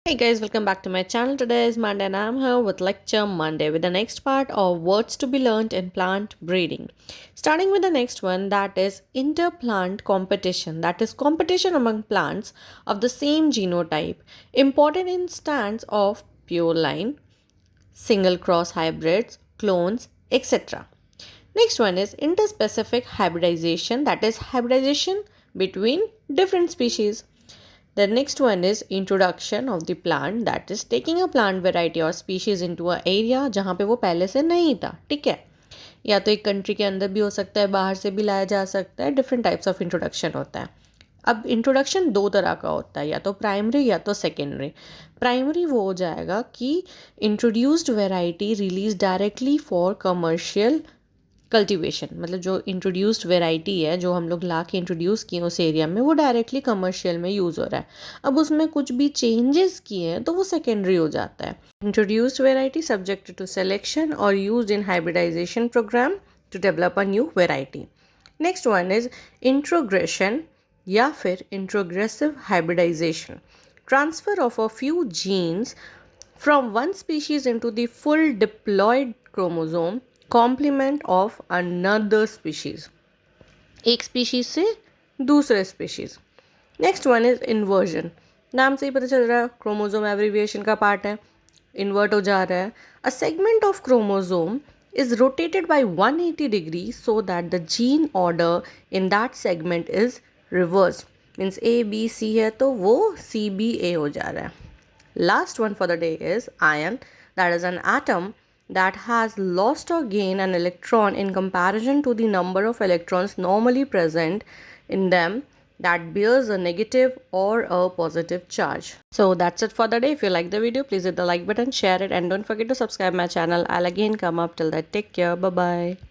Hey guys, welcome back to my channel. Today is Monday and I'm here with Lecture Monday with the next part of words to be learned in plant breeding. Starting with the next one, that is interplant competition, that is competition among plants of the same genotype. Important instance of pure line, single cross hybrids, clones, etc. Next one is interspecific hybridization, that is hybridization between different species. The next one is introduction of the plant, that is taking a plant variety or species into a area जहाँ पे वो पहले से नहीं था. ठीक है, या तो एक कंट्री के अंदर भी हो सकता है, बाहर से भी लाया जा सकता है. डिफरेंट टाइप्स ऑफ इंट्रोडक्शन होता है. अब इंट्रोडक्शन दो तरह का होता है, या तो प्राइमरी या तो सेकेंडरी. प्राइमरी वो हो जाएगा कि introduced variety release directly for commercial cultivation, मतलब जो इंट्रोड्यूस्ड वेराइटी है जो हम लोग ला के इंट्रोड्यूस किए उस एरिया में, वो डायरेक्टली कमर्शियल में यूज़ हो रहा है. अब उसमें कुछ भी चेंजेस किए हैं तो वो सेकेंडरी हो जाता है. Introduced variety subject to selection और used in hybridization program to develop a new variety. Next one is introgression या फिर introgressive hybridization, transfer of a few genes from one species into the full diploid chromosome complement of another species, एक species से दूसरे species. Next one is inversion. नाम से ही पता चल रहा है क्रोमोसोम एब्रीविएशन का पार्ट है, इन्वर्ट हो जा रहा है. A segment of chromosome is rotated by 180 degrees so that the gene order in that segment is reversed. Means A B C है तो वो C B A हो जा रहा है. Last one for the day is ion, that is an atom that has lost or gained an electron in comparison to the number of electrons normally present in them that bears a negative or a positive charge. So that's it for the day. If you like the video, please hit the like button, share it, and don't forget to subscribe my channel. I'll again come up. Till that, take care. Bye bye.